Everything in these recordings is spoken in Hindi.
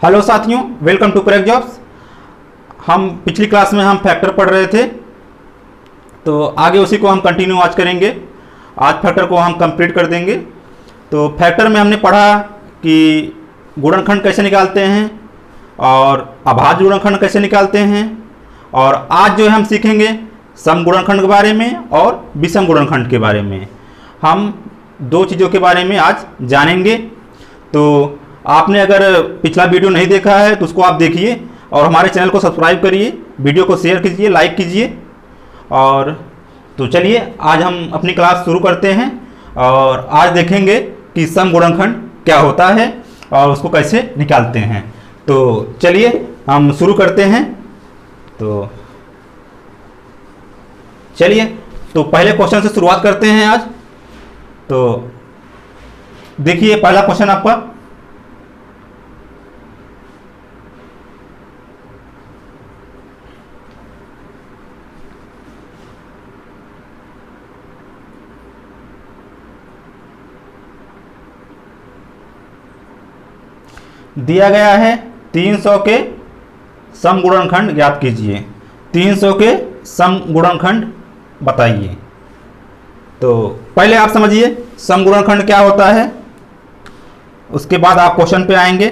हेलो साथियों, वेलकम टू क्रैक जॉब्स। हम पिछली क्लास में हम फैक्टर पढ़ रहे थे, तो आगे उसी को हम कंटिन्यू आज करेंगे। आज फैक्टर को हम कंप्लीट कर देंगे। तो फैक्टर में हमने पढ़ा कि गुणनखंड कैसे निकालते हैं और अभाज्य गुणनखंड कैसे निकालते हैं, और आज जो है हम सीखेंगे सम गुणनखंड के बारे में और विषम गुणनखंड के बारे में। हम दो चीज़ों के बारे में आज जानेंगे। तो आपने अगर पिछला वीडियो नहीं देखा है तो उसको आप देखिए और हमारे चैनल को सब्सक्राइब करिए, वीडियो को शेयर कीजिए, लाइक कीजिए। और तो चलिए आज हम अपनी क्लास शुरू करते हैं और आज देखेंगे कि सम गुणनखंड क्या होता है और उसको कैसे निकालते हैं। तो चलिए हम शुरू करते हैं। तो चलिए तो पहले क्वेश्चन से शुरुआत करते हैं आज। तो देखिए पहला क्वेश्चन आपका, दिया गया है 300 के सम गुणनखंड ज्ञात कीजिए। 300 के सम गुणनखंड बताइए। तो पहले आप समझिए सम गुणनखंड क्या होता है, उसके बाद आप क्वेश्चन पे आएंगे।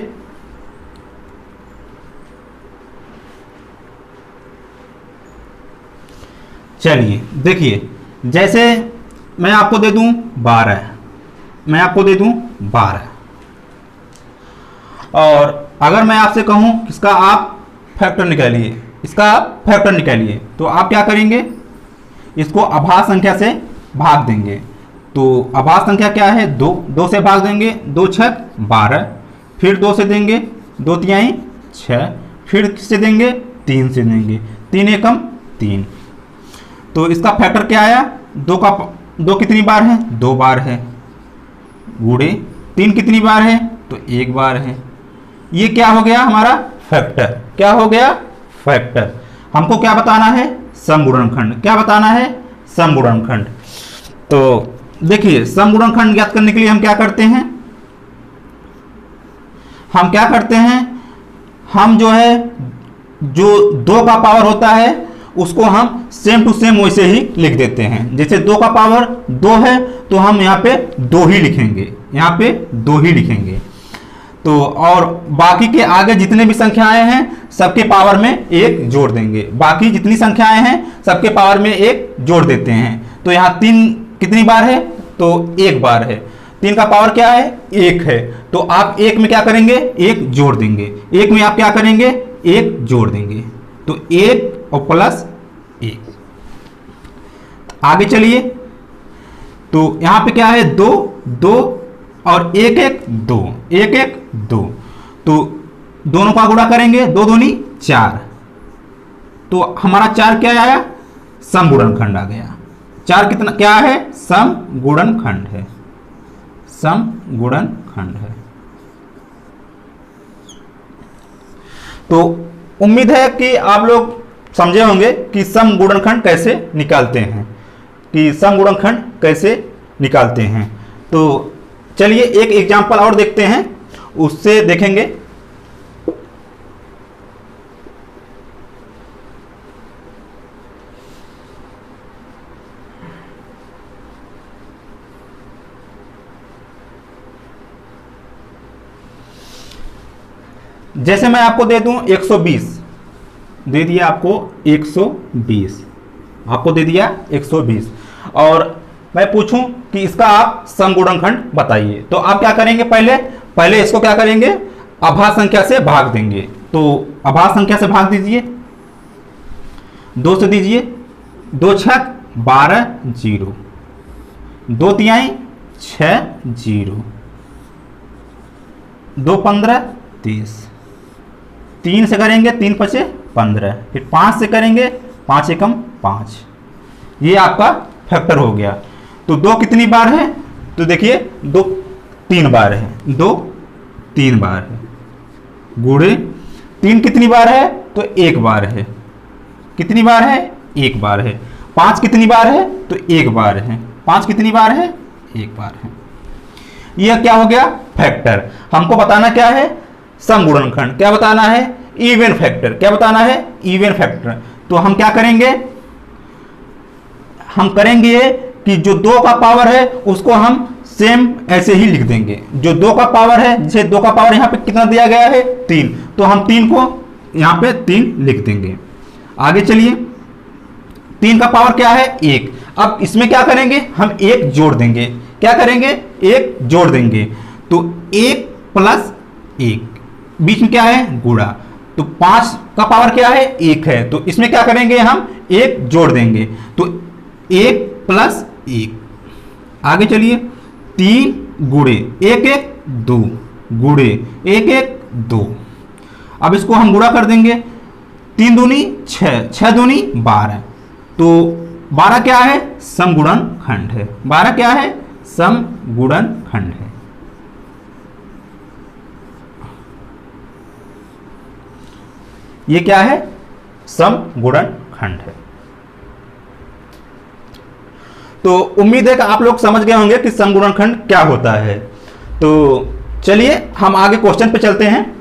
चलिए देखिए, जैसे मैं आपको दे दूं 12, मैं आपको दे दूं 12, और अगर मैं आपसे कहूं इसका आप फैक्टर निकालिए, इसका आप फैक्टर निकालिए, तो आप क्या करेंगे, इसको अभाज्य संख्या से भाग देंगे। तो अभाज्य संख्या क्या है, 2, 2 से भाग देंगे, 2 छक 12, फिर 2 से देंगे, 2 तिहाई 6, फिर किससे देंगे, 3 से देंगे, 3 एकम 3। तो इसका फैक्टर क्या आया, 2 कितनी बार है, 2 बार है, गुणे 3 कितनी बार है, तो 1 बार है। ये क्या हो गया हमारा फैक्टर, क्या हो गया फैक्टर। हमको क्या बताना है, सम गुणनखंड। क्या बताना है, सम गुणनखंड। तो देखिए सम गुणनखंड ज्ञात करने के लिए हम क्या करते हैं, हम क्या करते हैं, हम जो है जो 2 का पावर होता है उसको हम सेम टू सेम वैसे ही लिख देते हैं। जैसे 2 का पावर 2 है तो हम यहाँ पे 2 ही लिखेंगे, यहाँ पे 2 ही लिखेंगे। तो और बाकी के आगे जितने भी संख्याएं हैं सबके पावर में 1 जोड़ देंगे। बाकी जितनी संख्याएं हैं सबके पावर में 1 जोड़ देते हैं। तो यहाँ 3 कितनी बार है, तो 1 बार है। 3 का पावर क्या है, 1 है। तो आप 1 में क्या करेंगे, 1 जोड़ देंगे। 1 में आप क्या करेंगे, 1 जोड़ देंगे। तो 1 और प्लस 1। आगे चलिए, तो यहाँ पे क्या है, 2, 2 और 1 1 2, 1 1 2। तो दोनों का गुणा करेंगे, 2 दूनी 4। तो हमारा 4 क्या आया, सम गुणनखंड आ गया। 4 कितना क्या है, सम गुणनखंड है, सम गुणनखंड है। तो उम्मीद है कि आप लोग समझे होंगे कि सम गुणनखंड कैसे निकालते हैं, कि सम गुणनखंड कैसे निकालते हैं। तो चलिए एक एग्जांपल और देखते हैं, उससे देखेंगे। जैसे मैं आपको दे दूं 120, दे दिया आपको 120, आपको दे दिया 120, और मैं पूछूं कि इसका आप सम गुणनखंड बताइए। तो आप क्या करेंगे, पहले इसको क्या करेंगे, अभाज्य संख्या से भाग देंगे। तो अभाज्य संख्या से भाग दीजिए, 2 से दीजिए, 2 छक 12 0, 2 तिहाई 6 0, 2 15 30, 3 से करेंगे, 3 पचे 15, फिर 5 से करेंगे, 5 एकम 5। ये आपका फैक्टर हो गया। तो 2 कितनी बार है, तो देखिए 2 3 बार है, 2 3 बार है, गुणे 3 कितनी बार है, तो 1 बार है। कितनी बार है, 1 बार है। 5 कितनी बार है, तो 1 बार है। 5 कितनी बार है, 1 बार है। यह क्या हो गया, फैक्टर। हमको बताना क्या है, समगुणनखंड, क्या बताना है, इवन फैक्टर, क्या बताना है, इवन फैक्टर। तो हम क्या करेंगे, हम करेंगे ये कि जो 2 का पावर है उसको हम सेम ऐसे ही लिख देंगे। जो 2 का पावर है, जैसे 2 का पावर यहाँ पे कितना दिया गया है 3, तो हम 3 को यहाँ पे 3 लिख देंगे। आगे चलिए, 3 का पावर क्या है 1। अब इसमें क्या करेंगे, हम 1 जोड़ देंगे, क्या करेंगे 1 जोड़ देंगे। तो 1 प्लस 1, बीच में क्या है गुणा, तो 5 का पावर क्या है 1 है, तो इसमें क्या करेंगे हम 1 जोड़ देंगे, तो 1 प्लस 1। आगे चलिए, 3 गुणे 1 1 2 गुणे 1 1 2। अब इसको हम गुणा कर देंगे, 3 दूनी 6, 6 दूनी 12, तो 12 क्या है, समगुणनखंड है। 12 क्या है, समगुणनखंड है। ये क्या है, समगुणनखंड है। तो उम्मीद है कि आप लोग समझ गए होंगे कि समगुणनखंड क्या होता है। तो चलिए हम आगे क्वेश्चन पे चलते हैं।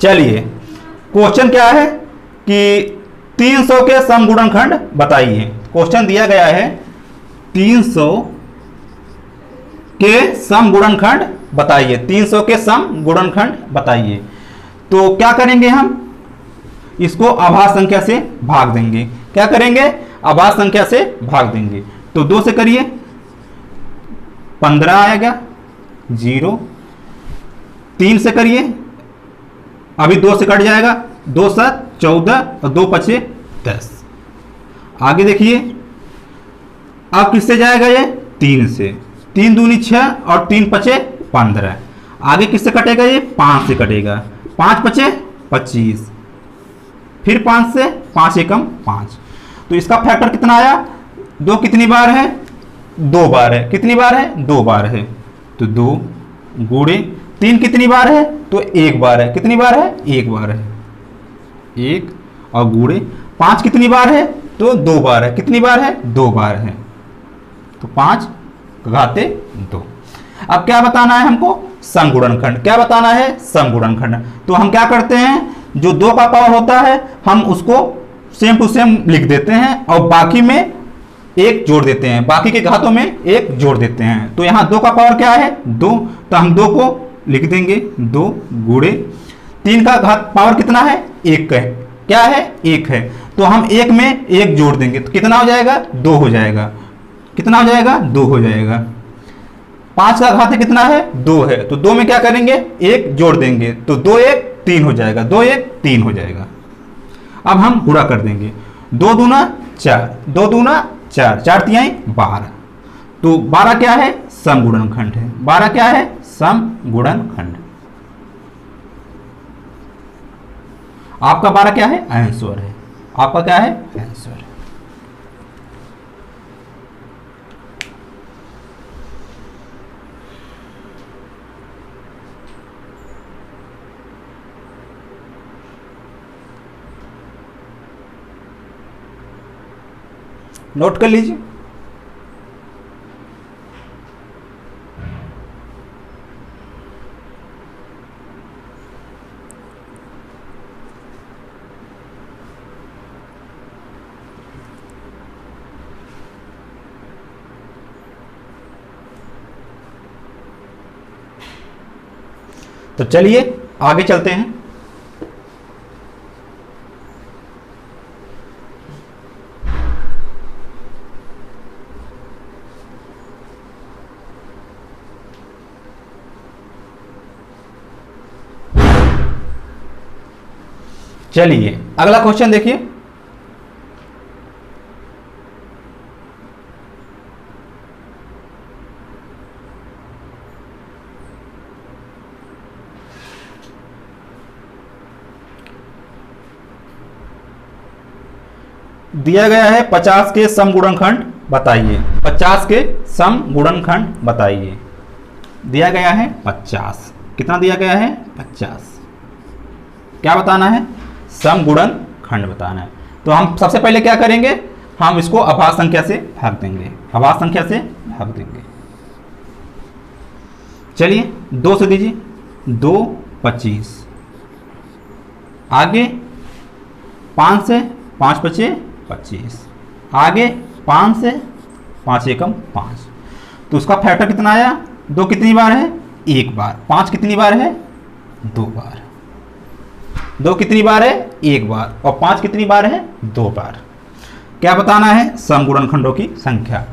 चलिए, क्वेश्चन क्या है कि 300 के समगुणनखंड बताइए। क्वेश्चन दिया गया है 300 के समगुणनखंड बताइए, 300 के समगुणनखंड बताइए। तो क्या करेंगे, हम इसको अभाज्य संख्या से भाग देंगे। क्या करेंगे, अभाज्य संख्या से भाग देंगे। तो 2 से करिए, 15 आएगा 0। 3 से करिए, अभी 2 से कट जाएगा, 2 7 14 और 2 पचे 10। आगे देखिए, अब किससे जाएगा ये, 3 से, 3 दूनी 6 और 3 पचे 15। आगे किससे कटेगा ये, 5 से कटेगा, 5 पचे 25, फिर 5 से, 5 एकम 5। तो इसका फैक्टर कितना आया, 2 कितनी बार है, 2 बार है, कितनी बार है, 2 बार है। तो 2 गुणे 3 कितनी बार है, तो 1 बार है, कितनी बार है, 1 बार है, 1 और गुणे 5 कितनी बार है, तो 2 बार है, कितनी बार है, 2 बार है। तो 5 घाते 2। अब क्या बताना है हमको, समगुणनखंड, क्या बताना है, समगुणनखंड। तो हम क्या करते हैं, जो 2 का पावर होता है हम उसको सेम टू सेम लिख देते हैं और बाकी में 1 जोड़ देते हैं, बाकी के घातों में 1 जोड़ देते हैं। तो यहाँ 2 का पावर क्या है 2, तो हम 2 को लिख देंगे 2 गुणे 3 का घात पावर कितना है 1 है, क्या है 1 है, तो हम 1 में 1 जोड़ देंगे, तो कितना हो जाएगा 2 हो जाएगा, कितना हो जाएगा 2 हो जाएगा। 5 का घात कितना है 2 है, तो 2 में क्या करेंगे 1 जोड़ देंगे, तो 2 1 3 हो जाएगा, 2 1 3 हो जाएगा। अब हम गुणा कर देंगे, 2 दूना 4, 2 दूना 4, 4 तिहाई 12। तो 12 क्या है, समगुणनखंड है। 12 क्या है, समगुणनखंड। आपका 12 क्या है, आंसर है, आपका क्या है, आंसर है। नोट कर लीजिए। तो चलिए आगे चलते हैं। चलिए अगला क्वेश्चन देखिए। दिया गया है 50 के समगुणनखंड बताइए, 50 के समगुणनखंड बताइए। दिया गया है 50। कितना दिया गया है? 50। क्या बताना है? समगुणन खंड बताना है। तो हम सबसे पहले क्या करेंगे, हम इसको अभाज्य संख्या से भाग देंगे, अभाज्य संख्या से भाग देंगे। चलिए 2 से दीजिए, 2 25, आगे 5 से 5 पचे 25, आगे 5 से 5 एकम 5। तो उसका फैक्टर कितना आया? 2 कितनी बार है? 1 बार। 5 कितनी बार है? 2 बार। 2 कितनी बार है? 1 बार। और 5 कितनी बार है? 2 बार। क्या बताना है? समगुणनखंडों की संख्या।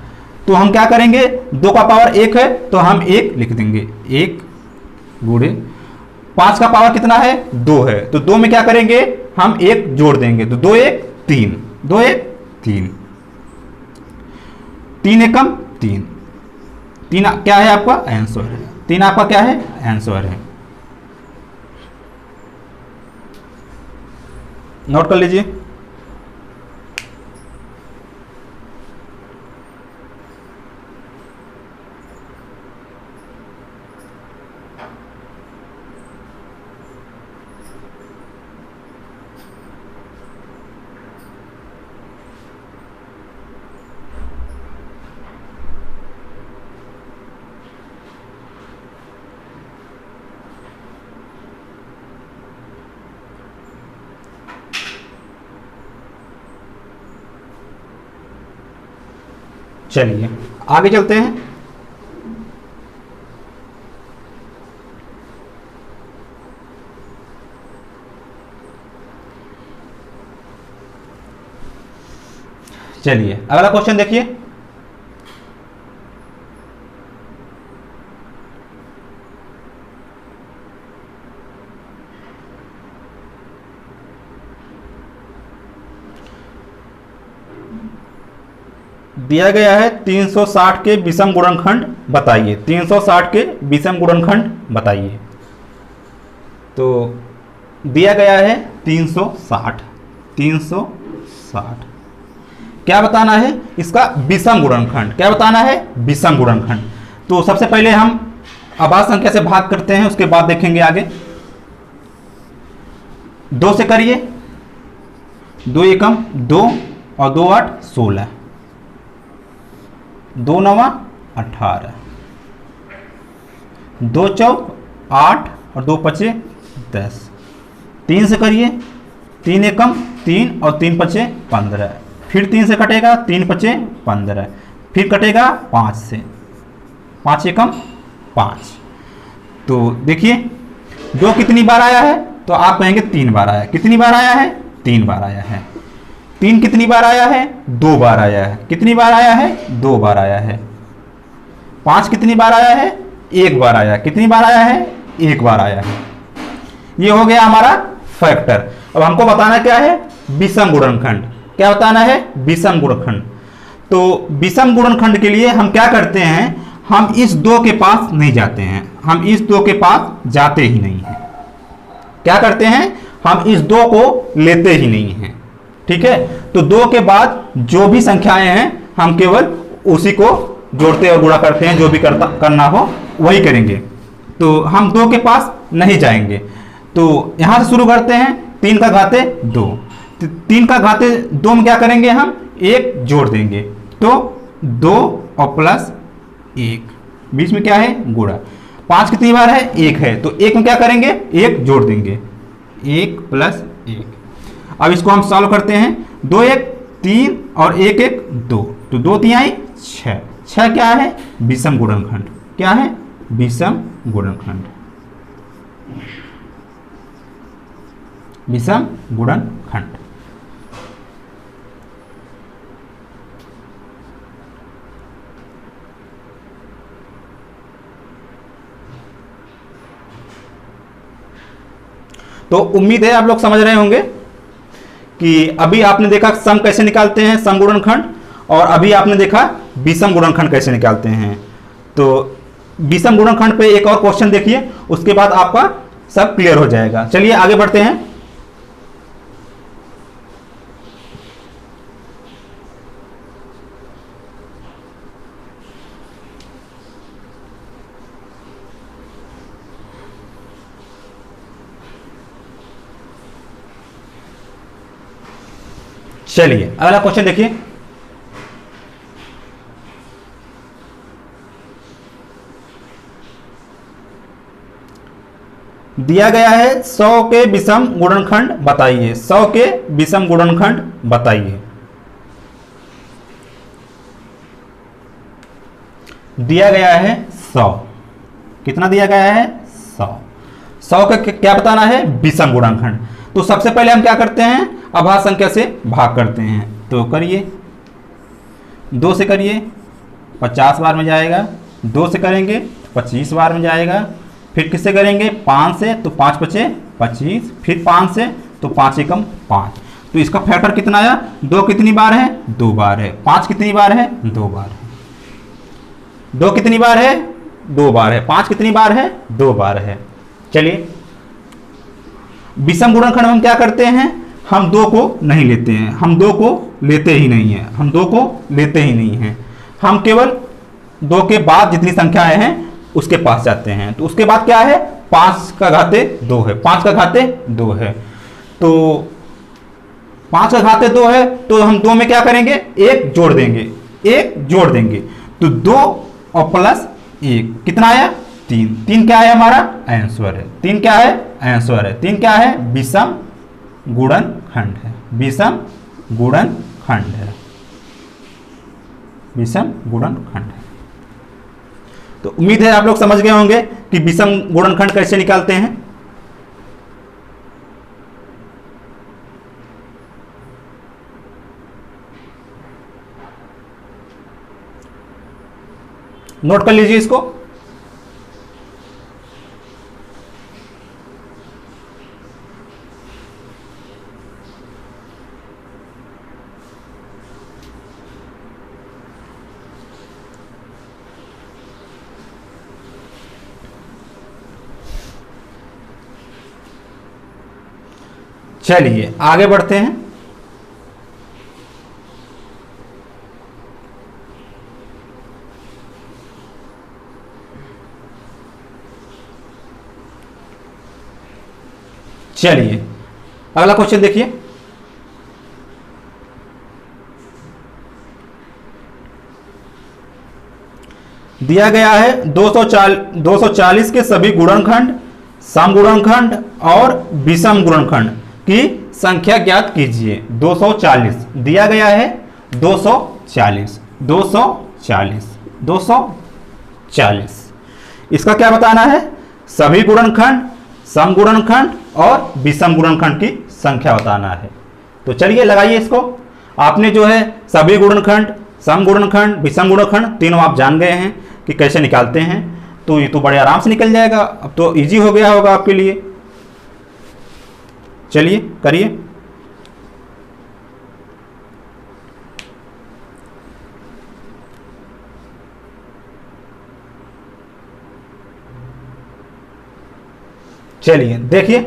तो हम क्या करेंगे, 2 का पावर 1 है तो हम 1 लिख देंगे, 1 गुणे 5 का पावर कितना है? 2 है, तो 2 में क्या करेंगे, हम 1 जोड़ देंगे, तो 2 1 3, 2 1 3, 3 एकम 3, 3 क्या है आपका? आंसर है। 3 आपका क्या है? आंसर है। नोट कर लीजिए। चलिए आगे चलते हैं। चलिए अगला क्वेश्चन देखिए। दिया गया है 360 के विषम गुणनखंड बताइए। 360 के विषम गुणनखंड बताइए। तो दिया गया है 360। 360 क्या बताना है? इसका विषम गुणनखंड। क्या बताना है? विषम गुणनखंड। तो सबसे पहले हम अभाज्य संख्या से भाग करते हैं, उसके बाद देखेंगे आगे। 2 से करिए, 2 एकम 2 और 2 8 16, 2 9 18, 2 चौक 8 और 2 पचे 10। 3 से करिए, 3 एकम 3 और 3 पचे 15, फिर 3 से कटेगा, 3 पचे 15, फिर कटेगा 5 से, 5 एकम 5। तो देखिए 2 कितनी बार आया है? तो आप कहेंगे 3 बार आया। कितनी बार आया है? 3 बार आया है। 3 कितनी बार आया है? 2 बार आया है। कितनी बार आया है? 2 बार आया है। 5 कितनी बार आया है? 1 बार आया। कितनी बार आया है? 1 बार आया है। ये हो गया हमारा फैक्टर। अब हमको बताना क्या है? विषम गुणनखंड। क्या बताना है? विषम गुणनखंड। तो विषम गुणनखंड के लिए हम क्या करते हैं, हम इस 2 के पास नहीं जाते हैं। हम इस 2 के पास जाते ही नहीं हैं। क्या करते हैं? हम इस 2 को लेते ही नहीं हैं। ठीक है, तो 2 के बाद जो भी संख्याएं हैं हम केवल उसी को जोड़ते और गुणा करते हैं। जो भी करना हो वही करेंगे। तो हम 2 के पास नहीं जाएंगे। तो यहां से शुरू करते हैं। 3 का घाते 2, 3 का घाते 2 में क्या करेंगे, हम 1 जोड़ देंगे। तो 2 और प्लस 1, बीच में क्या है? गुणा। 5 कितनी बार है? 1 है, तो 1 में क्या करेंगे? 1 जोड़ देंगे, 1 प्लस 1। अब इसको हम सॉल्व करते हैं। 2 1 3 और 1 1 2, तो 2 3 6। 6 क्या है? विषम गुणनखंड। क्या है? विषम गुणनखंड। विषम गुणनखंड। तो उम्मीद है आप लोग समझ रहे होंगे कि अभी आपने देखा सम कैसे निकालते हैं, सम गुणनखंड, और अभी आपने देखा विषम गुणनखंड कैसे निकालते हैं। तो विषम गुणनखंड पे एक और क्वेश्चन देखिए, उसके बाद आपका सब क्लियर हो जाएगा। चलिए आगे बढ़ते हैं। चलिए अगला क्वेश्चन देखिए। दिया गया है 100 के विषम गुणनखंड बताइए। 100 के विषम गुणनखंड बताइए। दिया गया है 100। कितना दिया गया है? 100। 100 का क्या बताना है? विषम गुणनखंड। तो सबसे पहले हम क्या करते हैं? अभाज्य संख्या से भाग करते हैं। तो करिए, 2 से करिए 50 बार में जाएगा, 2 से करेंगे 25 बार में जाएगा, फिर किससे करेंगे? 5 से, तो 5 पचे 25, फिर 5 से, तो 5 एकम 5। तो इसका फैक्टर कितना आया? 2 कितनी बार है? 2 बार है। 5 कितनी बार है? 2 बार है। 2 कितनी बार है? 2 बार है। 5 कितनी बार है? 2 बार है। चलिए विषम गुणनखंड में हम क्या करते हैं? हम 2 को नहीं लेते हैं, हम 2 को लेते ही नहीं है, हम 2 को लेते ही नहीं है। हम केवल 2 के बाद जितनी संख्याएं हैं उसके पास जाते हैं। तो उसके बाद क्या है? 5 का घाते 2 है। 5 का घाते 2 है। तो 5 का घाते 2 है, तो हम 2 में क्या करेंगे? 1 जोड़ देंगे, 1 जोड़ देंगे। तो 2 और प्लस 1 कितना आया? 3। 3 क्या है? हमारा आंसर है। 3 क्या है? आंसर है। 3 क्या है? विषम गुणनखंड है। विषम गुणनखंड है। विषम गुणनखंड है। तो उम्मीद है आप लोग समझ गए होंगे कि विषम गुणनखंड कैसे निकालते हैं। नोट कर लीजिए इसको। चलिए आगे बढ़ते हैं। चलिए अगला क्वेश्चन देखिए। दिया गया है 240 के सभी गुणनखंड, सम गुणनखंड और विषम गुणनखंड की संख्या ज्ञात कीजिए। 240 दिया गया है। 240 240 240 इसका क्या बताना है? सभी गुणनखंड, सम गुणनखंड और विषम गुणनखंड की संख्या बताना है। तो चलिए लगाइए इसको। आपने जो है सभी गुणनखंड, सम गुणनखंड, विषम गुणनखंड तीनों आप जान गए हैं कि कैसे निकालते हैं। तो ये तो बड़े आराम से निकल जाएगा। अब तो इजी हो गया होगा आपके लिए। चलिए करिए। चलिए देखिए,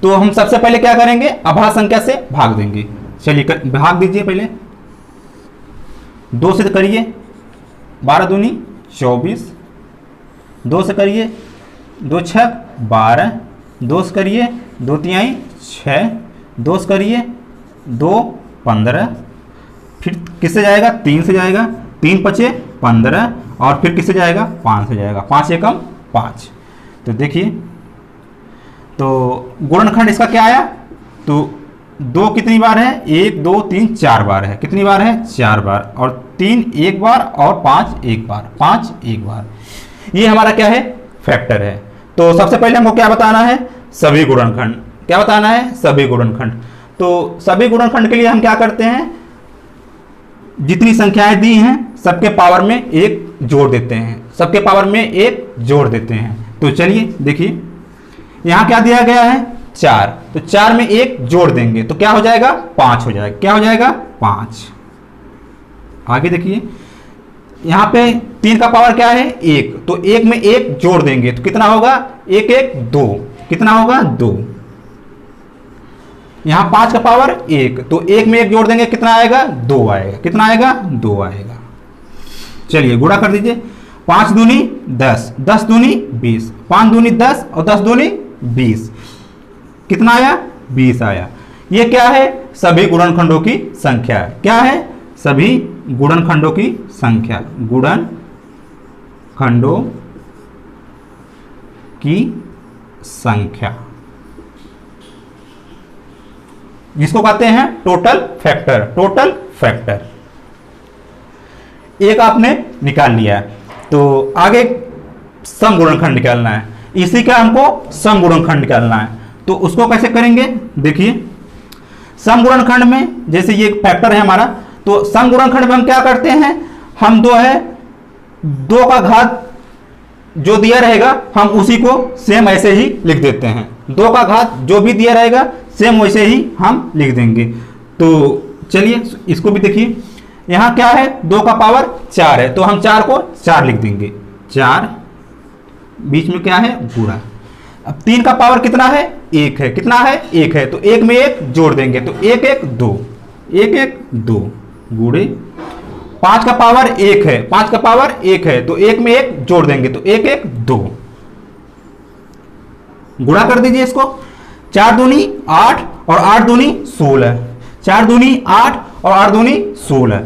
तो हम सबसे पहले क्या करेंगे? अभाज्य संख्या से भाग देंगे। चलिए भाग दीजिए। पहले 2 से करिए 12 दूनी 24, 2 से करिए 2 छक 12, 2 से करिए 2 तिहाई 6, 2 से करिए 2 15, फिर किससे जाएगा? 3 से जाएगा, 3 पचे 15 और फिर किससे जाएगा? 5 से जाएगा। 5 एकम 5। तो देखिए, तो गुणनखंड इसका क्या आया? तो 2 कितनी बार है? 1 2 3 4 बार है। कितनी बार है? 4 बार। और 3 1 बार और 5 1 बार। 5 1 बार। ये हमारा क्या है? फैक्टर है। तो सबसे पहले हमको क्या बताना है? सभी गुणनखंड। क्या बताना है? सभी गुणनखंड। तो सभी गुणनखंड के लिए हम क्या करते हैं? जितनी संख्याएं दी हैं सबके पावर में 1 जोड़ देते हैं। सबके पावर में 1 जोड़ देते हैं। तो चलिए देखिए, यहां क्या दिया गया है? 4। तो 4 में 1 जोड़ देंगे तो क्या हो जाएगा? 5 हो जाएगा। क्या हो जाएगा? 5। आगे देखिए, यहां पे 3 का पावर क्या है? 1। तो 1 में 1 जोड़ देंगे तो कितना होगा? 1 1 2। कितना होगा? 2। यहां 5 का पावर 1, तो 1 में 1 जोड़ देंगे कितना आएगा? 2 आएगा। कितना आएगा? 2 आएगा। चलिए गुणा कर दीजिए। 5 दूनी 10, 10 दूनी 20, 5 दूनी 10 और 10 दूनी 20। कितना आया? 20 आया। ये क्या है? सभी गुणनखंडों की संख्या। क्या है? सभी गुणनखंडों की संख्या, गुणनखंडों की संख्या, जिसको कहते हैं टोटल फैक्टर। टोटल फैक्टर एक आपने निकाल लिया, तो आगे सम गुणनखंड निकालना है। इसी का हमको सम गुणनखंड निकालना है, तो उसको कैसे करेंगे? देखिए, सम गुणनखंड में जैसे ये फैक्टर है हमारा, तो सम गुणनखंड में हम क्या करते हैं? हम दो है, दो का घात जो दिया रहेगा हम उसी को सेम ऐसे ही लिख देते हैं। दो का घात जो भी दिया रहेगा सेम वैसे ही हम लिख देंगे। तो चलिए इसको भी देखिए, यहां क्या है? 2 का पावर 4 है, तो हम 4 को 4 लिख देंगे। 4 बीच में क्या है? गुणा। अब 3 का पावर कितना है? 1 है। कितना है? 1 है, तो 1 में 1 जोड़ देंगे, तो 1 1 2, 1 1 2 गुणे। 5 का पावर 1 है, 5 का पावर 1 है, तो 1 में 1 जोड़ देंगे, तो 1 1 2 गुणा कर दीजिए इसको। 4 दूनी 8 और 8 दूनी 16, 4 दूनी 8 और 8 दूनी 16,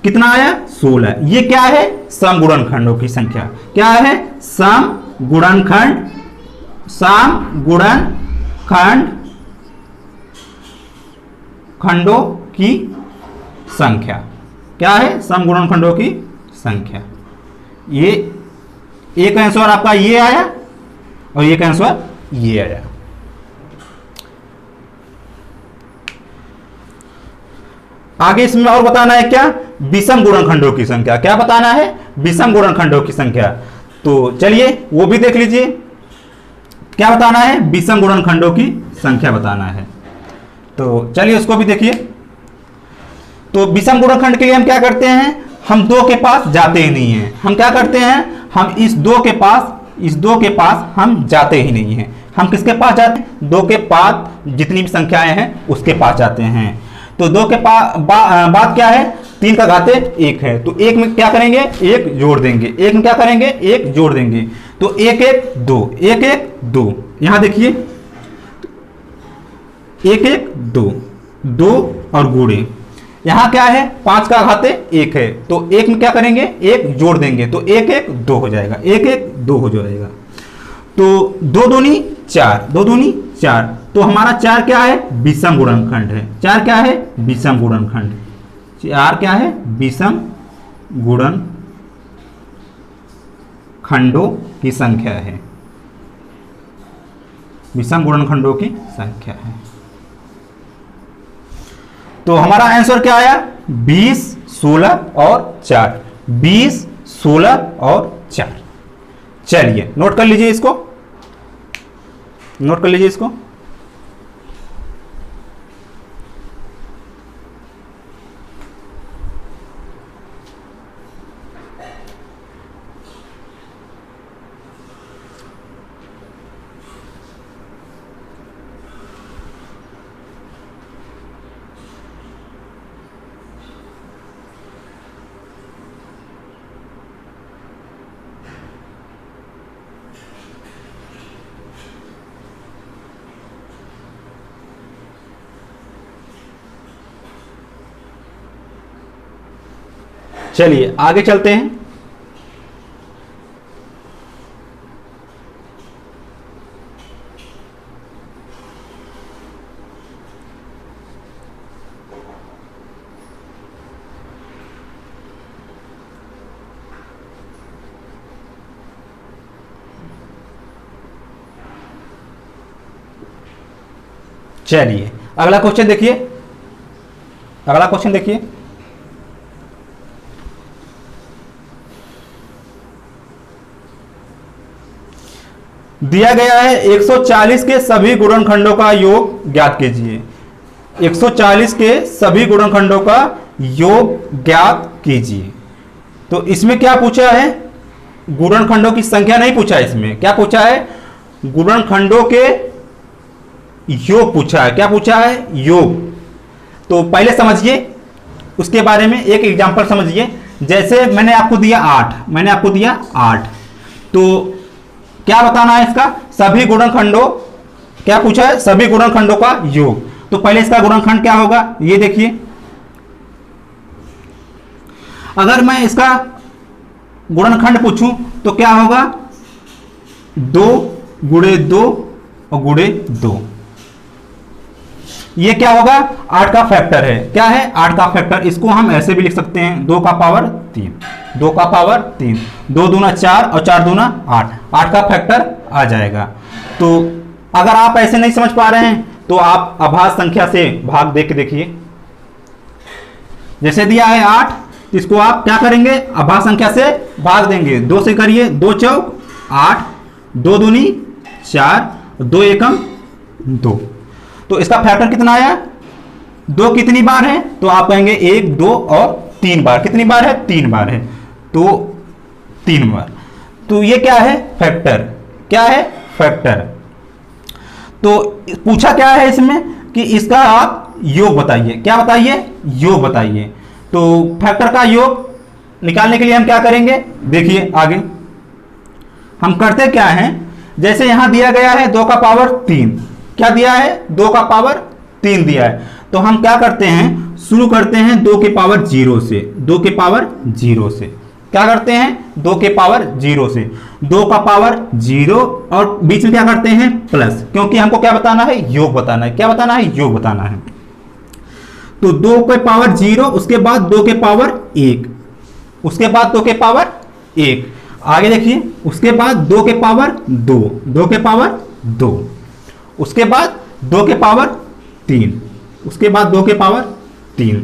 कितना आया? 16। ये क्या है? सम गुणनखंडों की संख्या। क्या है? सम गुणनखंड, सम गुणनखंड खंडों की संख्या। क्या है? सम गुणनखंडों की संख्या। ये एक आंसर आपका ये आया और एक आंसर ये आया। आगे इसमें और बताना है क्या? विषम गुणनखंडों की संख्या। क्या बताना है? विषम गुणनखंडों की संख्या। तो चलिए वो भी देख लीजिए, क्या बताना है? विषम गुणनखंडों की संख्या बताना है। तो चलिए उसको भी देखिए। तो विषम गुणनखंड के लिए हम क्या करते हैं? हम 2 के पास जाते ही नहीं हैं। हम क्या करते हैं? हम इस 2 के पास हम जाते ही नहीं हैं। हम किसके पास जाते हैं? 2 के पास जितनी भी संख्याएं हैं उसके पास जाते हैं। तो 2 के पास बात क्या है? 3 का घाते 1 है, तो 1 में क्या करेंगे? 1 जोड़ देंगे। 1 में क्या करेंगे? 1 जोड़ देंगे, तो 1 1 2, 1 1 2। यहां देखिए 1 1 2, 2 और गुणे। यहां क्या है? 5 का घाते 1 है, तो 1 में क्या करेंगे? 1 जोड़ देंगे, तो 1 1 2 हो जाएगा। 1 1 2 हो जाएगा, तो 2 दूनी 4, 2 दूनी 4। तो हमारा 4 क्या है? विषम गुणनखंड है। 4 क्या है? विषम गुणनखंड। 4 क्या है? विषम गुणनखंडों की संख्या है। विषम गुणनखंडों की संख्या है। तो हमारा आंसर क्या आया? 20 16 और 4। 20 16 और 4। चलिए नोट कर लीजिए इसको, नोट कर लीजिए इसको। चलिए आगे चलते हैं। चलिए अगला क्वेश्चन देखिए, अगला क्वेश्चन देखिए। दिया गया है 140 के सभी गुणनखंडों का योग ज्ञात कीजिए। 140 के सभी गुणनखंडों का योग ज्ञात कीजिए। तो इसमें क्या पूछा है? गुणनखंडों की संख्या नहीं पूछा है, इसमें क्या पूछा है? गुणनखंडों के योग पूछा है। क्या पूछा है? योग। तो पहले समझिए उसके बारे में, एक एग्जांपल समझिए। जैसे मैंने आपको दिया 8, मैंने आपको दिया 8, तो क्या बताना है इसका? सभी गुणनखंडों, क्या पूछा है? सभी गुणनखंडों का योग। तो पहले इसका गुणनखंड क्या होगा ये देखिए। अगर मैं इसका गुणनखंड पूछूं तो क्या होगा, 2 गुणे 2 और गुणे 2। ये क्या होगा, 8 का फैक्टर है। क्या है, 8 का फैक्टर। इसको हम ऐसे भी लिख सकते हैं 2 का पावर 3, 2 का पावर 3, 2 दूना 4 और 4 दूना 8, 8 का फैक्टर आ जाएगा। तो अगर आप ऐसे नहीं समझ पा रहे हैं तो आप अभाज्य संख्या से भाग दे के देखिए। जैसे दिया है 8, तो इसको आप क्या करेंगे, अभाज्य संख्या से भाग देंगे। 2 से करिए, 2 चौक 8, 2 दूनी 4, 2 एकम 2। तो इसका फैक्टर कितना आया, 2 कितनी बार है, तो आप कहेंगे 1, 2 और 3 बार। कितनी बार है, 3 बार है, तो 3 बार। तो ये क्या है, फैक्टर। क्या है, फैक्टर। तो पूछा क्या है इसमें कि इसका आप योग बताइए। क्या बताइए, योग बताइए। तो फैक्टर का योग निकालने के लिए हम क्या करेंगे, देखिए आगे हम करते क्या हैं। जैसे यहां दिया गया है 2 का पावर 3, क्या दिया है, 2 का पावर 3 दिया है। तो हम क्या करते हैं, शुरू करते हैं 2 के पावर 0 से। 2 के पावर 0 से क्या करते हैं, 2 के पावर 0 से 2 का पावर 0 और बीच में क्या करते हैं, प्लस, क्योंकि हमको क्या बताना है, योग बताना है। क्या बताना है, योग बताना है। तो 2 के पावर 0, उसके बाद 2 के पावर 1, उसके बाद 2 के पावर 1, आगे देखिए, उसके बाद 2 के पावर 2, 2 के पावर 2, उसके बाद 2 के पावर 3, उसके बाद 2 के पावर 3।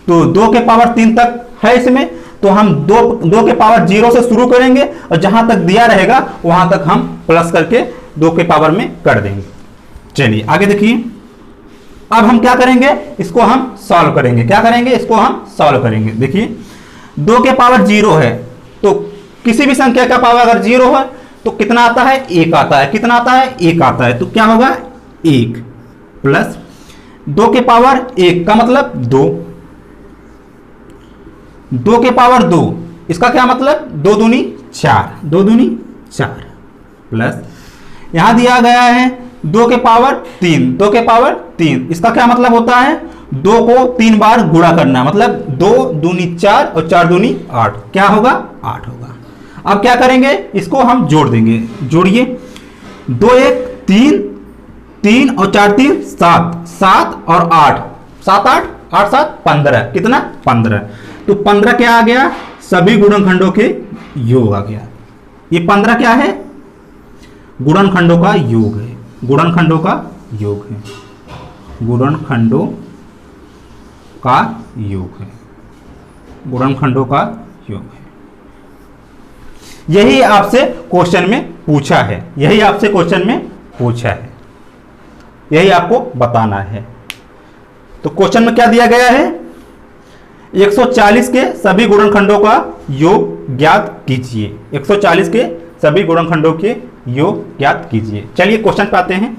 तो 2 के पावर 3 तक है इसमें। तो हम 2 के पावर 0 से शुरू करेंगे और जहां तक दिया रहेगा वहां तक हम प्लस करके 2 के पावर में कर देंगे। चलिए आगे देखिए, अब हम क्या करेंगे, इसको हम सॉल्व करेंगे। क्या करेंगे, इसको हम सॉल्व करेंगे। देखिए 2 के पावर 0 है, तो किसी भी संख्या का पावर अगर 0 है तो कितना आता है, 1 आता है। कितना आता है, 1 आता है। तो क्या होगा, 1 प्लस 2 के पावर 1 का मतलब 2, 2 के पावर 2, इसका क्या मतलब, 2 दूनी 4, 2 दूनी 4 प्लस यहां दिया गया है 2 के पावर 3, 2 के पावर 3, इसका क्या मतलब होता है, 2 को 3 बार गुणा करना, मतलब 2 दूनी 4 और 4 दूनी 8, क्या होगा, 8 होगा। अब क्या करेंगे, इसको हम जोड़ देंगे। जोड़िए, 2 1 3, 3 और 4 3 7, 7 और 8, 7 8, 8 7 15, कितना, 15। तो 15 क्या आ गया, सभी गुणनखंडों के योग आ गया। ये 15 क्या है, गुणनखंडों का योग है। गुणनखंडों का योग है, गुणनखंडों का योग है, गुणनखंडों का योग है। यही आपसे क्वेश्चन में पूछा है, यही आपसे क्वेश्चन में पूछा है, यही आपको बताना है। तो क्वेश्चन में क्या दिया गया है, 140 के सभी गुणनखंडों का योग ज्ञात कीजिए। 140 के सभी गुणनखंडों के योग ज्ञात कीजिए। चलिए क्वेश्चन पे आते हैं।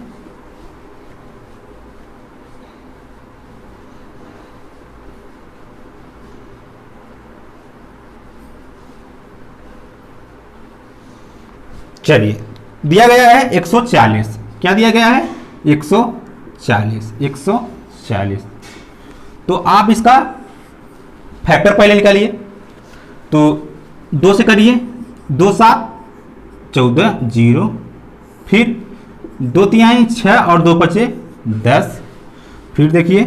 चलिए दिया गया है 140, क्या दिया गया है, 140, 140। तो आप इसका फैक्टर पहले निकालिए। तो 2 से करिए, 2 7 14 0, फिर 2 तिहाई 6 और 2 पचे 10, फिर देखिए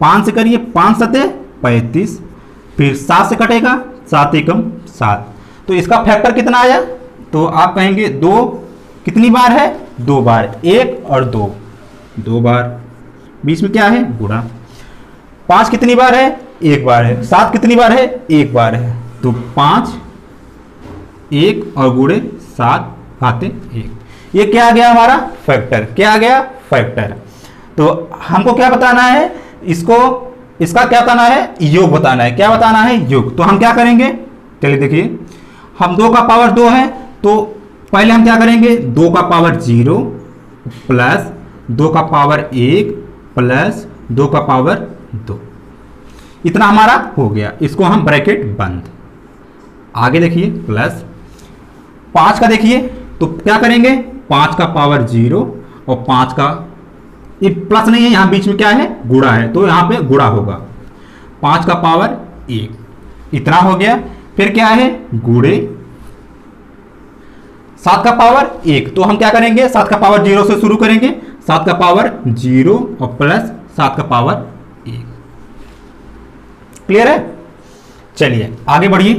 5 से करिए, 5 7 35, फिर 7 से कटेगा, 7 एकम 7। तो इसका फैक्टर कितना आया, तो आप कहेंगे 2 कितनी बार है, 2 बार, 1 और 2, 2 बार, बीच में क्या है, गुणा। 5 कितनी बार है, 1 बार है। 7 कितनी बार है, 1 बार है। तो 5 1 और गुणे 7 भाते 1, ये क्या आ गया हमारा, फैक्टर। क्या आ गया, फैक्टर। तो हमको क्या बताना है, इसको, इसका क्या बताना है, योग बताना है। क्या बताना है, योग। तो हम क्या करेंगे, चलिए देखिए, हम 2 का पावर 2 है, तो पहले हम क्या करेंगे, 2 का पावर 0 प्लस 2 का पावर 1 प्लस 2 का पावर 2, इतना हमारा हो गया। इसको हम ब्रैकेट बंद। आगे देखिए, प्लस 5 का देखिए, तो क्या करेंगे, 5 का पावर 0 और 5 का ये प्लस नहीं है, यहाँ बीच में क्या है, गुणा है, तो यहाँ पे गुणा होगा। 5 का पावर 1, इतना हो गया। फिर क्या है, गुणे 7 का पावर 1, तो हम क्या करेंगे, 7 का पावर 0 से शुरू करेंगे। 7 का पावर 0 और प्लस 7 का पावर 1। क्लियर है? चलिए आगे बढ़िए।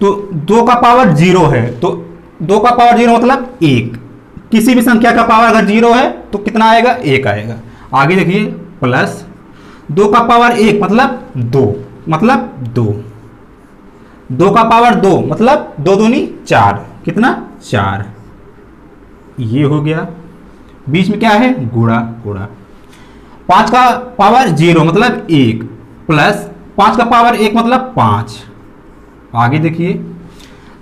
तो 2 का पावर 0 है, तो 2 का पावर 0 मतलब 1। किसी भी संख्या का पावर अगर 0 है तो कितना आएगा, 1 आएगा। आगे देखिए, प्लस 2 का पावर 1 मतलब 2, मतलब 2। 2 का पावर 2 मतलब 2 दूनी 4, कितना, 4। ये हो गया। बीच में क्या है, गुणा गुणा। 5 का पावर 0 मतलब 1, प्लस 5 का पावर 1 मतलब 5। आगे देखिए,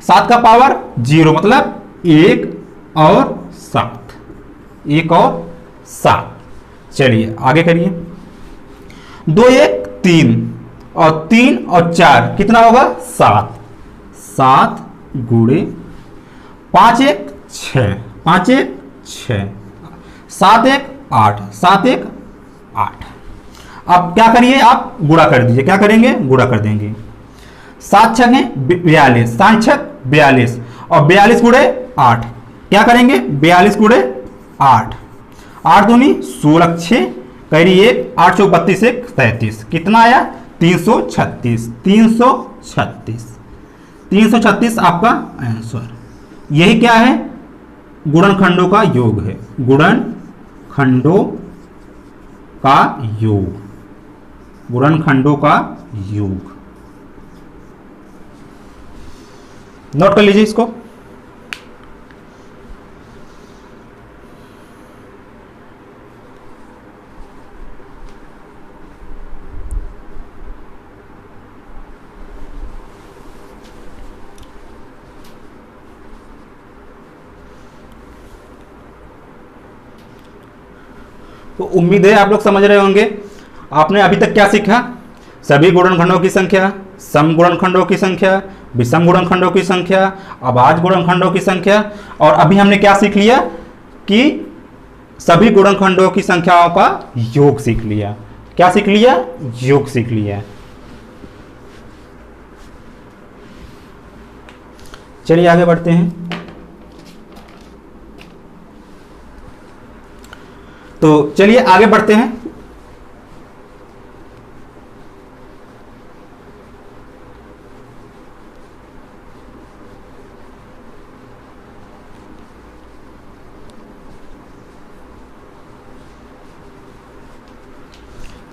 7 का पावर 0 मतलब 1 और 7, 1 और 7। चलिए आगे करिए। 2 1 3 और 3 और 4 कितना होगा, 7। 7 गुणे 5 1 6, 5 1 6, 7 1 8, 7 1 8। अब क्या करिए, आप गुणा कर दीजिए। क्या करेंगे, गुणा कर देंगे। 7 छक 42, 7 छक 42 और 42 गुणे 8। क्या करेंगे, 42 गुणे 8, 8 दूनी 16, 6 करी 1, 8 चौक 32 1 37, कितना आया, 336। 336, 336 आपका आंसर। यही क्या है, गुणनखंडों का योग है। गुणनखंडों का योग, गुणनखंडों का योग। नोट कर लीजिए इसको। तो उम्मीद है आप लोग समझ रहे होंगे। आपने अभी तक क्या सीखा, सभी गुणनखंडों की संख्या, सम गुणनखंडों की संख्या, विषम गुणनखंडों की संख्या, अभाज्य गुणनखंडों की संख्या। और अभी हमने क्या सीख लिया कि सभी गुणनखंडों की संख्याओं का योग सीख लिया। क्या सीख लिया, योग सीख लिया। चलिए आगे बढ़ते हैं। तो चलिए आगे बढ़ते हैं।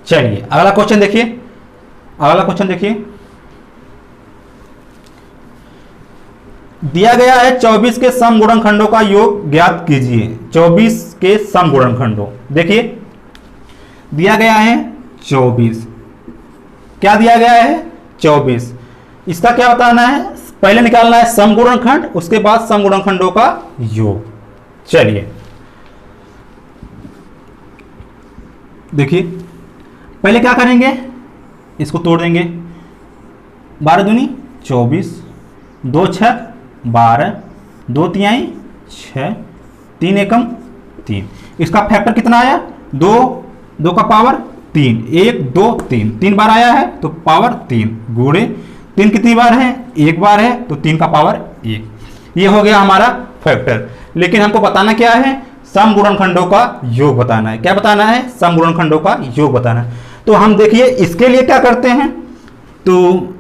चलिए अगला क्वेश्चन देखिए, अगला क्वेश्चन देखिए। दिया गया है 24 के सम गुणनखंडों का योग ज्ञात कीजिए। 24 के सम गुणनखंडों, देखिए दिया गया है 24। क्या दिया गया है, 24। इसका क्या बताना है, पहले निकालना है सम गुणनखंड, उसके बाद सम गुणनखंडों का योग। चलिए देखिए, पहले क्या करेंगे, इसको तोड़ देंगे। 12 दूनी 24, 2 छक 12, 2 तिहाई 6, 3 एकम 3। इसका फैक्टर कितना आया, 2, 2 का पावर 3, 1 2 3, 3 बार आया है तो पावर 3 गुणे 3 कितनी बार है, 1 बार है तो 3 का पावर 1। ये हो गया हमारा फैक्टर। लेकिन हमको बताना क्या है, सम गुणनखंडों का योग बताना है। क्या बताना है, सम गुणनखंडों का योग बताना है। तो हम देखिए इसके लिए क्या करते हैं, तो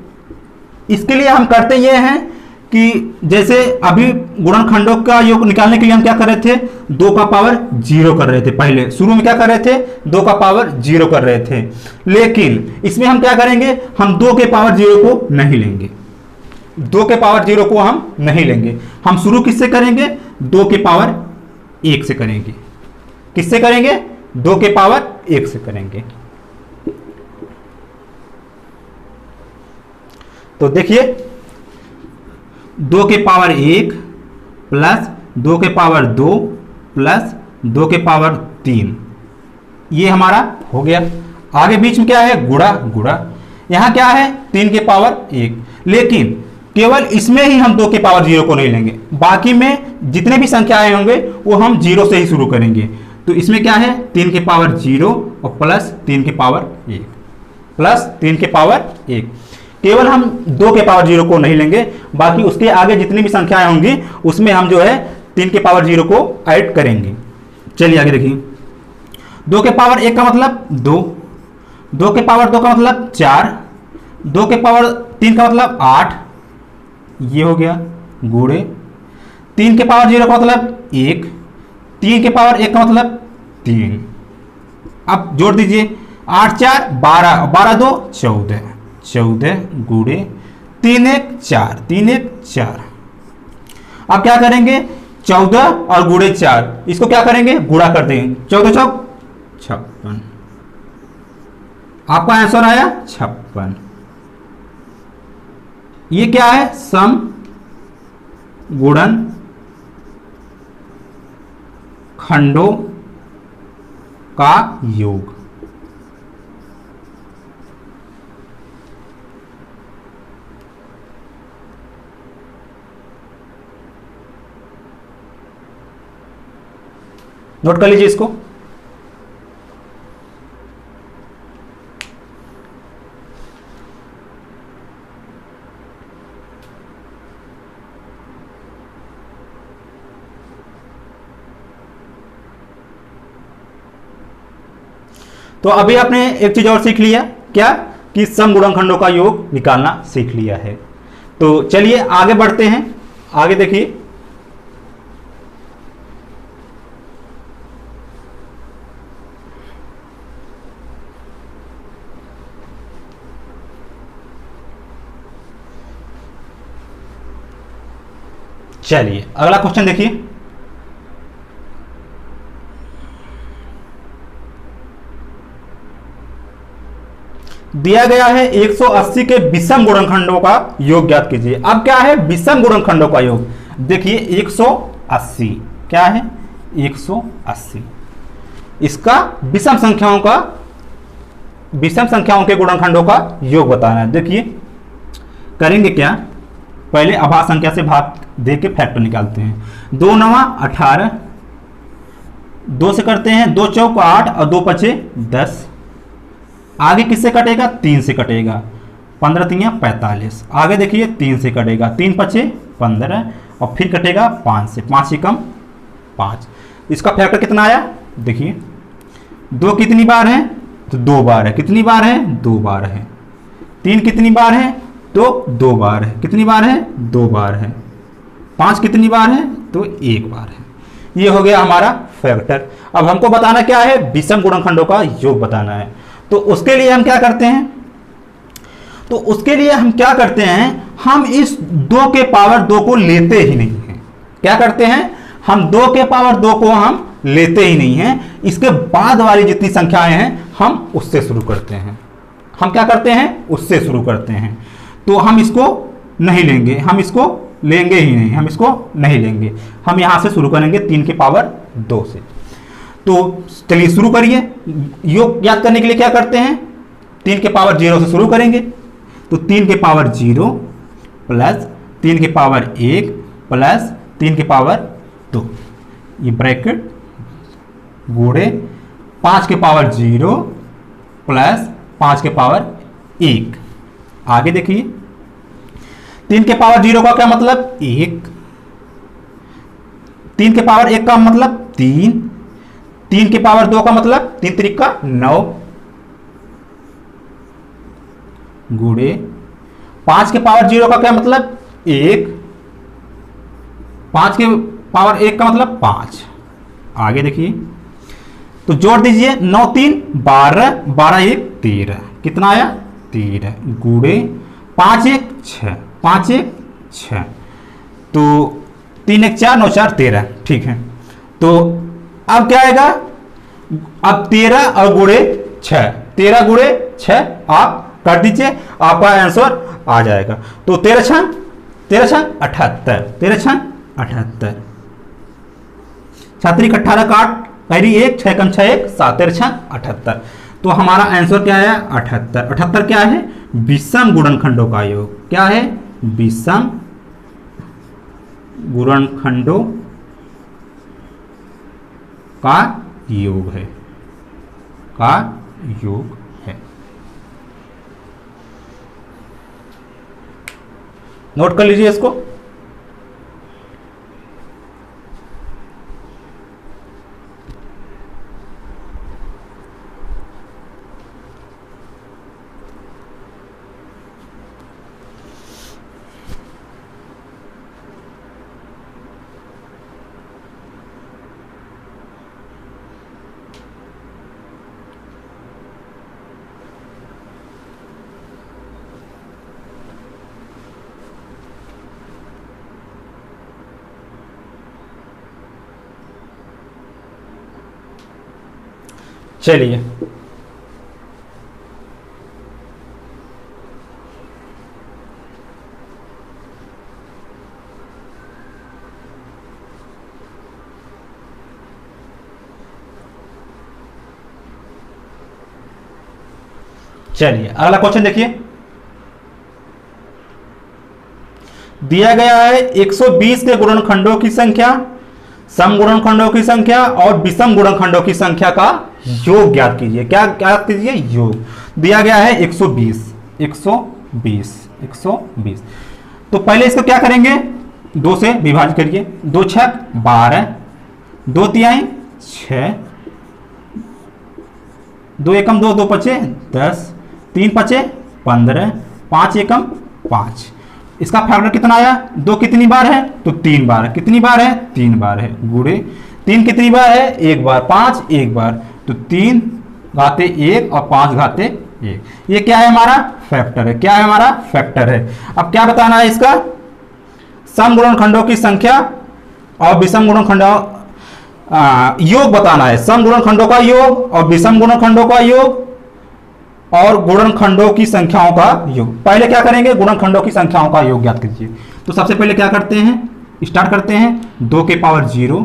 इसके लिए हम करते ये हैं कि जैसे अभी गुणनखंडों का योग निकालने के लिए हम क्या कर रहे थे, 2 का पावर 0 कर रहे थे। पहले शुरू में क्या कर रहे थे, 2 का पावर 0 कर रहे थे। लेकिन इसमें हम क्या करेंगे, हम 2 के पावर 0 को नहीं लेंगे। 2 के पावर 0 को हम नहीं लेंगे। हम शुरू किससे करेंगे, 2 के पावर 1 से करेंगे। किससे करेंगे, 2 के पावर 1 से करेंगे। तो देखिए 2 के पावर 1 प्लस 2 के पावर 2 प्लस 2 के पावर 3, ये हमारा हो गया। आगे बीच में क्या है, गुणा गुणा। यहां क्या है, 3 के पावर 1। लेकिन केवल इसमें ही हम 2 के पावर 0 को नहीं लेंगे, बाकी में जितने भी संख्याएं होंगे वो हम 0 से ही शुरू करेंगे। तो इसमें क्या है 3 के पावर 0 और प्लस 3 के पावर 1, प्लस 3 के पावर 1। केवल हम 2 के पावर 0 को नहीं लेंगे, बाकी उसके आगे जितनी भी संख्याएं होंगी उसमें हम जो है 3 के पावर 0 को ऐड करेंगे। चलिए आगे देखिए, 2 के पावर 1 का मतलब 2, 2 के पावर 2 का मतलब 4, 2 के पावर 3 का मतलब 8, ये हो गया, गुणे 3 के पावर 0 का मतलब 1, 3 के पावर 1 का मतलब 3। अब जोड़ दीजिए, 8 4 12, 12 2 14, 14 गुणे 3 1 4, 3 1 4। अब क्या करेंगे, 14 और गुणे 4, इसको क्या करेंगे, गुणा कर देंगे, 14 चौक 56। आपका आंसर आया 56। ये क्या है, सम गुणन खंडों का योग। नोट कर लीजिए इसको। तो अभी आपने एक चीज और सीख लिया, क्या कि सम गुणनखंडों का योग निकालना सीख लिया है। तो चलिए आगे बढ़ते हैं, आगे देखिए। चलिए अगला क्वेश्चन देखिए। दिया गया है 180 के विषम गुणनखंडों का योग ज्ञात कीजिए। अब क्या है विषम गुणनखंडों का योग, देखिए 180 क्या है, 180 इसका विषम संख्याओं के गुणनखंडों का योग बताना है। देखिए करेंगे क्या, पहले अभाज्य संख्या से भाग दे के फैक्टर निकालते हैं। 2 9 18, 2 से करते हैं, 2 चौक 8 और 2 पचे 10। आगे किससे कटेगा, 3 से कटेगा, 15 3 45। आगे देखिए 3 से कटेगा, 3 पचे 15 और फिर कटेगा 5 से, 5 से कम 5। इसका फैक्टर कितना आया, देखिए 2 कितनी बार है, तो 2 बार है, कितनी बार है, 2 बार है। 3 कितनी बार है, तो 2 बार है, कितनी बार है, 2 बार है। 5 कितनी बार है, तो 1 बार है। ये हो गया हमारा फैक्टर। अब हमको बताना क्या है, विषम गुणनखंडों का योग बताना है। तो उसके लिए हम क्या करते हैं, हम इस 2 के पावर 2 को लेते ही नहीं हैं। क्या करते हैं, हम 2 के पावर 2 को हम लेते ही नहीं हैं। इसके बाद वाली जितनी संख्याएं हैं हम उससे शुरू करते हैं। हम क्या करते हैं, उससे शुरू करते हैं। तो हम इसको नहीं लेंगे, हम इसको लेंगे ही नहीं, हम इसको नहीं लेंगे। हम यहां से शुरू करेंगे 3 के पावर 2 से। तो चलिए शुरू करिए। योग याद करने के लिए क्या करते हैं, 3 के पावर 0 से शुरू करेंगे। तो 3 के पावर 0 प्लस 3 के पावर 1 प्लस 3 के पावर 2, ये ब्रैकेट गुणे 5 के पावर 0 प्लस 5 के पावर 1। आगे देखिए 3 के पावर 0 का क्या मतलब 1, 3 के पावर 1 का मतलब 3, 3 के पावर 2 का मतलब 3 3 का 9 गुणे 5 के पावर 0 का क्या मतलब 1, 5 के पावर 1 का मतलब 5। आगे देखिए तो जोड़ दीजिए, 9 3 12, 12 1 13, कितना आया 13 गुणे 5 1 6, 5 1 6, तो 3 1 4 9 4 13, ठीक है। तो अब क्या आएगा, अब 13 और गुणे 6, 13 गुणे 6 आप कर दीजिए, आपका आंसर आ जाएगा। तो 13 छंग 78, 13 छंग 78, छात्री 18 काट पहली 1, 6 कम 6 1 7, 13 छंग 78। तो हमारा आंसर क्या है 78। 78 क्या है, विषम गुणनखंडों का योग। क्या है, विषम गुणनखंडों का योग है, का योग है। नोट कर लीजिए इसको। चलिए चलिए अगला क्वेश्चन देखिए। दिया गया है 120 के गुणनखंडों की संख्या, सम गुणनखंडों की संख्या और विषम गुणनखंडों की संख्या का योग ज्ञात कीजिए। क्या ज्ञात कीजिए? योग। दिया गया है 120 120 120। तो पहले इसको क्या करेंगे, 2 से विभाजित करिए। 2 छक 12, 2 तिहाई 6, 2 एकम 2, 2 पचे 10, 3 पचे 15, 5 एकम 5। इसका फैक्टर कितना आया? 2 कितनी बार है? तो 3 बार। कितनी बार है? 3 बार है। गुणे 3 कितनी बार है? 1 बार। 5 1 बार, तो 3 घाते 1 और 5 घाते 1। ये क्या है? हमारा फैक्टर है। क्या है? हमारा फैक्टर है। अब क्या बताना है इसका? सम गुणनखंडों की संख्या और विषम गुणनखंडों योग बताना है। सम गुणनखंडों का योग और विषम गुणनखंडों का योग और गुणनखंडों की संख्याओं का योग। पहले क्या करेंगे? गुणनखंडों की संख्याओं का योग ज्ञात कीजिए। तो सबसे पहले क्या करते हैं? स्टार्ट करते हैं 2 के पावर 0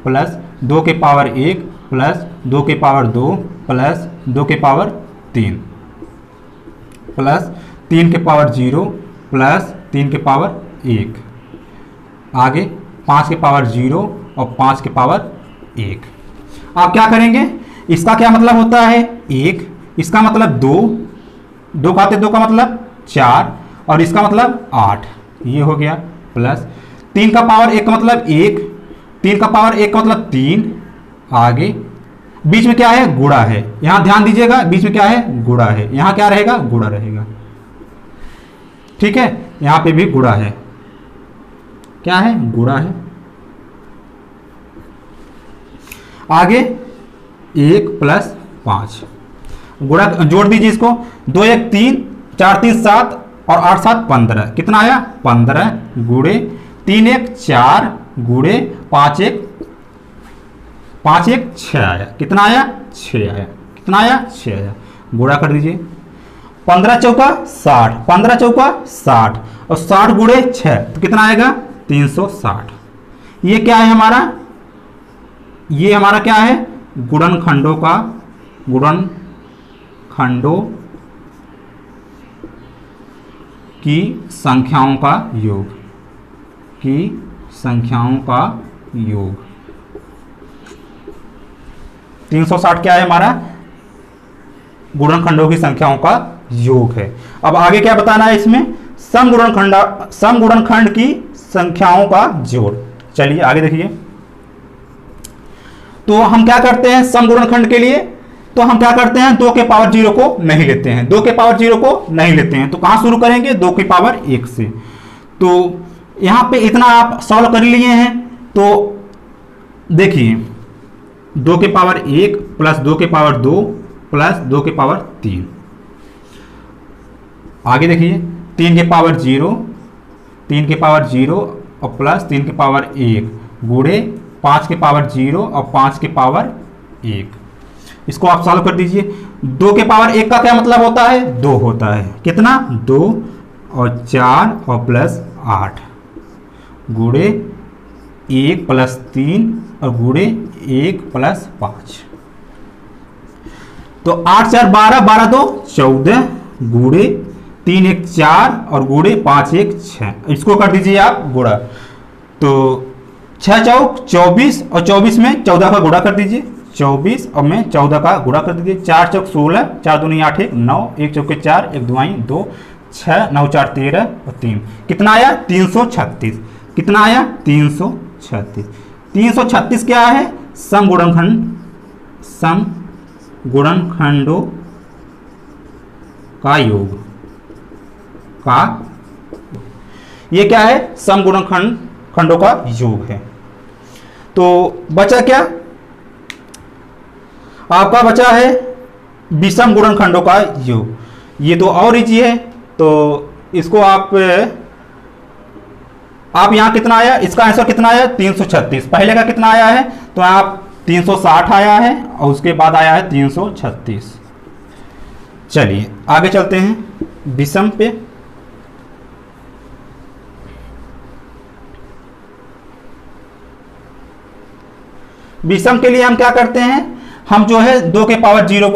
प्लस 2 के पावर 1 प्लस 2 के पावर 2 प्लस 2 के पावर 3 प्लस 3 के पावर 0 प्लस 3 के पावर 1, आगे 5 के पावर 0 और 5 के पावर 1। आप क्या करेंगे? इसका क्या मतलब होता है? 1, इसका मतलब 2, 2 खाते 2 का मतलब 4 और इसका मतलब 8। ये हो गया प्लस 3 का पावर 1 का मतलब 1, 3 का पावर 1 का मतलब 3, आगे बीच में क्या है? गुणा है। यहां ध्यान दीजिएगा, बीच में क्या है? गुणा है। यहां क्या रहेगा? गुणा रहेगा। ठीक है, यहां पे भी गुणा है। क्या है? गुणा है। आगे 1 प्लस 5, गुणा जोड़ दीजिए इसको। 2 1 3, 4 3 7 और 8 7 15। कितना आया? 15 गुणे 3 1 4 गुणे 5 1 6 आया। कितना आया? 6 आया। कितना आया? 6 आया। गुणा कर दीजिए। 15 चौका 60, 15 चौका 60 और 60 गुणे 6 तो कितना आएगा? 360। ये क्या है हमारा? ये हमारा क्या है? गुणनखंडों का, गुणनखंडों की संख्याओं का योग, की संख्याओं का योग। 360 क्या है हमारा? गुणनखंडों की संख्याओं का योग है। अब आगे क्या बताना है इसमें? सम गुणनखंड की संख्याओं का जोड़। चलिए आगे देखिए। तो हम क्या करते हैं सम गुणनखंड के लिए? तो हम क्या करते हैं? 2 के पावर 0 को नहीं लेते हैं। 2 के पावर 0 को नहीं लेते हैं तो कहां शुरू करेंगे? 2 के पावर 1 से। तो यहां पे इतना आप सॉल्व कर लिए हैं। तो देखिए 2 के पावर 1 प्लस 2 के पावर 2 प्लस 2 के पावर 3, आगे देखिए 3 के पावर 0, 3 के पावर 0 और प्लस 3 के पावर 1 गुणे 5 के पावर 0 और 5 के पावर 1। इसको आप सॉल्व कर दीजिए। 2 के पावर 1 का क्या मतलब होता है? 2 होता है। कितना? 2 और 4 और प्लस 8 गुणे 1 प्लस 3 और गुणे 1 प्लस 5। तो 8 4 12, 12 2 14 गुणे 3 1 4 और गुणे 5 1 6। इसको कर दीजिए आप गुणा। तो 6 चौक 24 और 24 में 14 का गुणा कर दीजिए। 24 और मैं 14 का गुणा कर दीजिए। 4 चौक 16, 4 दूनी 8 1 9, 1 चौके 4, 1 दुआई 2, 6 9 4 13 और 3 कितना आया 336। कितना आया 336। 336 क्या है समगुणनखंडों का योग का, ये क्या है समगुणनखंडों का योग है। तो बचा क्या आपका, बचा है विषम गुणनखंडों का योग। ये तो और इजी है, तो इसको आप यहाँ कितना आया, इसका आंसर कितना आया 336। पहले का कितना आया है तो आप 360 आया है और उसके बाद आया है 336। चलिए आगे चलते हैं विषम पे। विषम के लिए हम क्या करते हैं, हम जो है 2 के पावर 0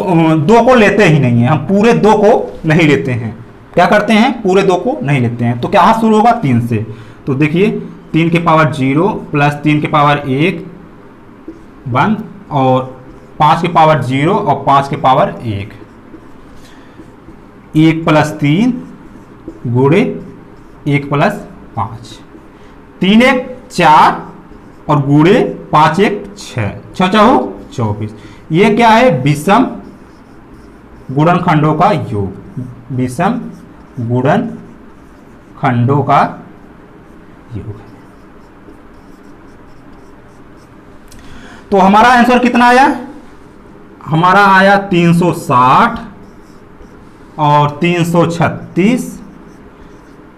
2 को लेते ही नहीं है, हम पूरे 2 को नहीं लेते हैं। क्या करते हैं पूरे 2 को नहीं लेते हैं। तो क्या शुरू होगा 3 से, तो देखिए 3 के पावर 0 प्लस 3 के पावर 1 बंद और 5 के पावर 0 और 5 के पावर 1, 1 प्लस 3 गुणे 1 प्लस 5, 3 1 4 और गुणे 5 1 6, 6 4 24। ये क्या है विषम गुणनखंडों का योग, विषम गुणनखंडों का योग है। तो हमारा आंसर कितना आया, हमारा आया 360 और 336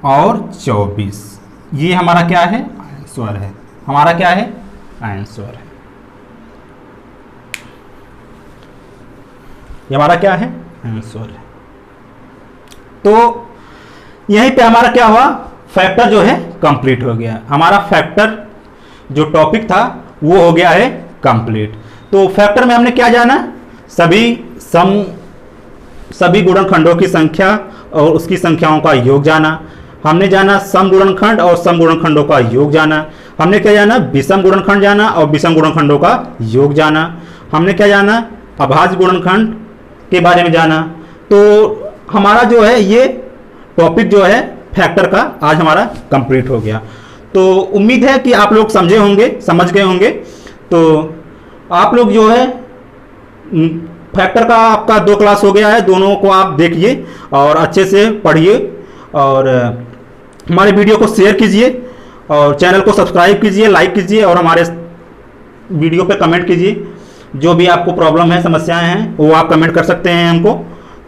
और 24। ये हमारा क्या है आंसर है, हमारा क्या है आंसर है, ये हमारा क्या है आंसर है। तो यहीं पे हमारा क्या हुआ, फैक्टर जो है कंप्लीट हो गया। हमारा फैक्टर जो टॉपिक था वो हो गया है कंप्लीट। तो फैक्टर में हमने क्या जाना, सभी गुणनखंडों की संख्या और उसकी संख्याओं का योग जाना। हमने जाना सम गुणनखंड और सम गुणनखंडों का योग जाना। हमने क्या जाना विषम गुणनखंड जाना और विषम गुणनखंडों का योग जाना। हमने क्या जाना अभाज्य गुणनखंड के बारे में जाना। तो हमारा जो है ये टॉपिक जो है फैक्टर का आज हमारा कंप्लीट हो गया। तो उम्मीद है कि आप लोग समझे होंगे, समझ गए होंगे। तो आप लोग जो है फैक्टर का आपका 2 क्लास हो गया है, दोनों को आप देखिए और अच्छे से पढ़िए और हमारे वीडियो को शेयर कीजिए और चैनल को सब्सक्राइब कीजिए, लाइक कीजिए और हमारे वीडियो पे कमेंट कीजिए। जो भी आपको प्रॉब्लम है, समस्याएं हैं, वो आप कमेंट कर सकते हैं हमको।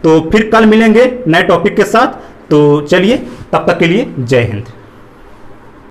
तो फिर कल मिलेंगे नए टॉपिक के साथ। तो चलिए तब तक के लिए जय हिंद।